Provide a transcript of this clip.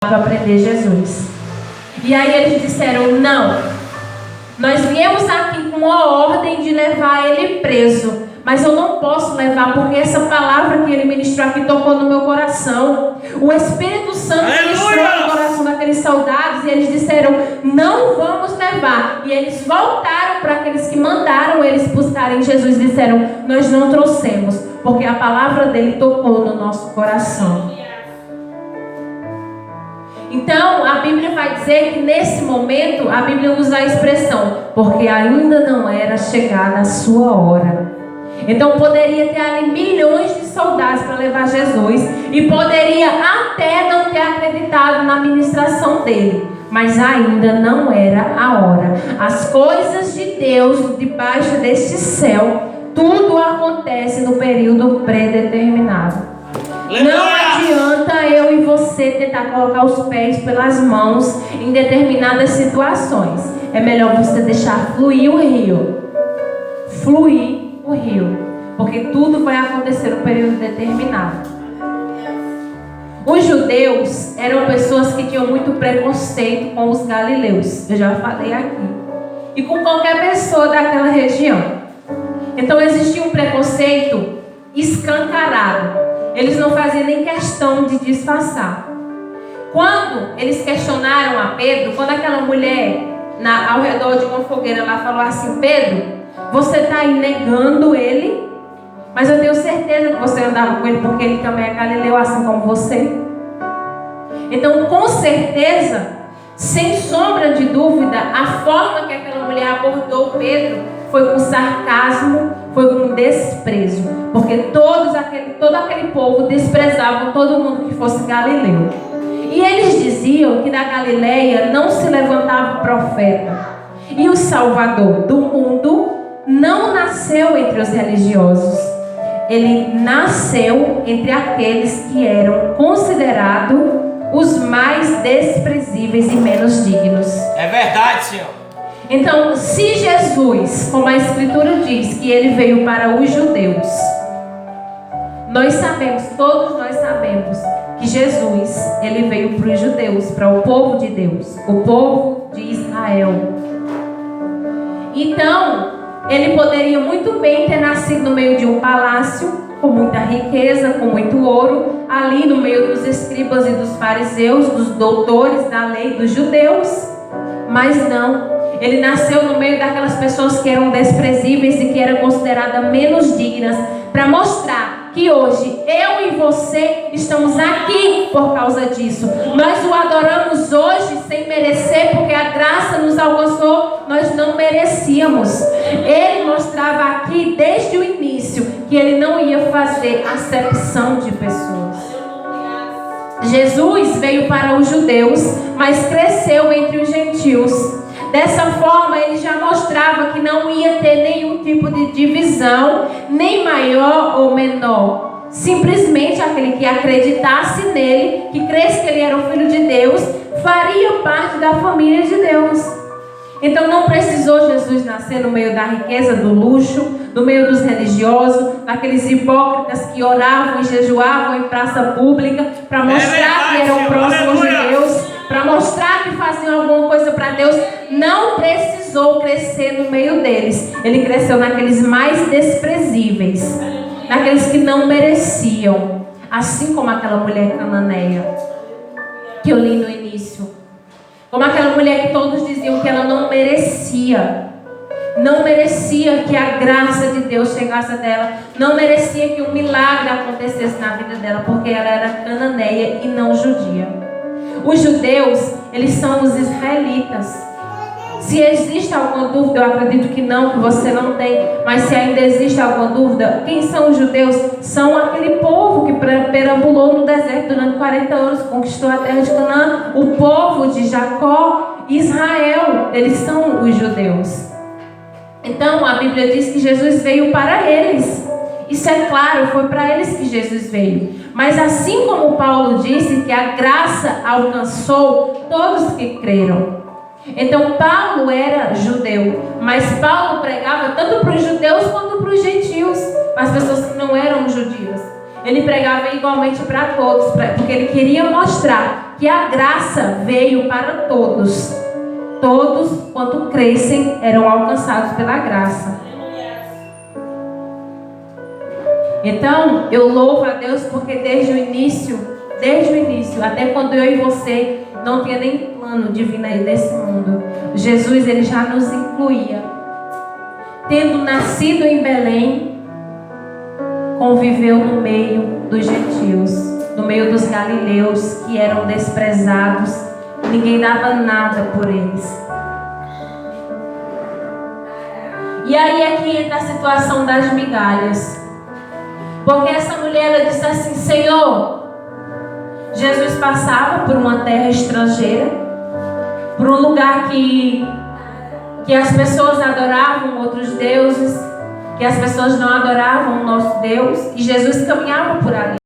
para prender Jesus. E aí eles disseram: não, nós viemos aqui com uma ordem de levar ele preso, mas eu não posso levar porque essa palavra que ele ministrou aqui tocou no meu coração. O Espírito Santo ministrou no coração daqueles soldados e eles disseram: não vamos levar. E eles voltaram para aqueles que mandaram eles buscarem Jesus e disseram: nós não trouxemos, porque a palavra dele tocou no nosso coração. Então, a Bíblia vai dizer que nesse momento, a Bíblia usa a expressão, porque ainda não era chegada a sua hora. Então, poderia ter ali milhões de soldados para levar Jesus, e poderia até não ter acreditado na ministração dele, mas ainda não era a hora. As coisas de Deus, debaixo deste céu, tudo acontece no período predeterminado. Não adianta eu e você tentar colocar os pés pelas mãos em determinadas situações. É melhor você deixar fluir o rio. Fluir o rio. Porque tudo vai acontecer no período determinado. Os judeus eram pessoas que tinham muito preconceito com os galileus. Eu já falei aqui. E com qualquer pessoa daquela região. Então existia um preconceito escancarado. Eles não faziam nem questão de disfarçar. Quando eles questionaram a Pedro, quando aquela mulher ao redor de uma fogueira lá falou assim: Pedro, você está aí negando ele, mas eu tenho certeza que você andava com ele porque ele também é galileu assim como você. Então, com certeza, sem sombra de dúvida, a forma que aquela mulher abordou Pedro foi com sarcasmo, foi com desprezo, porque todo aquele povo desprezava todo mundo que fosse galileu. E eles diziam que da Galileia não se levantava profeta, e o Salvador do mundo não nasceu entre os religiosos, ele nasceu entre aqueles que eram considerados os mais desprezíveis e menos dignos. É verdade, Senhor. Então, se Jesus, como a Escritura diz, que ele veio para os judeus, nós sabemos, todos nós sabemos, que Jesus, ele veio para os judeus, para o povo de Deus, o povo de Israel. Então, ele poderia muito bem ter nascido no meio de um palácio, com muita riqueza, com muito ouro, ali no meio dos escribas e dos fariseus, dos doutores da lei dos judeus, mas não. Ele nasceu no meio daquelas pessoas que eram desprezíveis e que eram consideradas menos dignas, para mostrar que hoje eu e você estamos aqui por causa disso. Nós o adoramos hoje sem merecer, porque a graça nos alcançou, nós não merecíamos. Ele mostrava aqui desde o início que ele não ia fazer acepção de pessoas. Jesus veio para os judeus, mas cresceu entre os gentios. Dessa forma, ele já mostrava que não ia ter nenhum tipo de divisão, nem maior ou menor. Simplesmente aquele que acreditasse nele, que cresce que ele era o Filho de Deus, faria parte da família de Deus. Então não precisou Jesus nascer no meio da riqueza, do luxo, no meio dos religiosos, daqueles hipócritas que oravam e jejuavam em praça pública para mostrar que eram próximos de Deus, para mostrar que faziam alguma coisa para Deus. Não precisou crescer no meio deles. Ele cresceu naqueles mais desprezíveis, naqueles que não mereciam, assim como aquela mulher cananeia que eu li no início. Como aquela mulher que todos diziam que ela não merecia. Não merecia que a graça de Deus chegasse a dela. Não merecia que um milagre acontecesse na vida dela, porque ela era cananeia e não judia. Os judeus, eles são os israelitas. Se existe alguma dúvida, eu acredito que não, que você não tem, mas se ainda existe alguma dúvida, quem são os judeus? São aquele povo que perambulou no deserto durante 40 anos, conquistou a terra de Canaã, o povo de Jacó, Israel, eles são os judeus. Então a Bíblia diz que Jesus veio para eles. Isso é claro, foi para eles que Jesus veio. Mas assim como Paulo disse que a graça alcançou todos que creram. Então Paulo era judeu, mas Paulo pregava tanto para os judeus quanto para os gentios, as pessoas que não eram judias. Ele pregava igualmente para todos, porque ele queria mostrar que a graça veio para todos. Todos, quanto crescem, eram alcançados pela graça. Então, eu louvo a Deus porque desde o início, até quando eu e você não tinha nem plano de vir desse mundo, Jesus, ele já nos incluía. Tendo nascido em Belém, conviveu no meio dos gentios, no meio dos galileus, que eram desprezados, ninguém dava nada por eles. E aí é que entra a situação das migalhas. Porque essa mulher, ela disse assim: Senhor, Jesus passava por uma terra estrangeira, por um lugar que as pessoas adoravam outros deuses, que as pessoas não adoravam o nosso Deus, e Jesus caminhava por ali.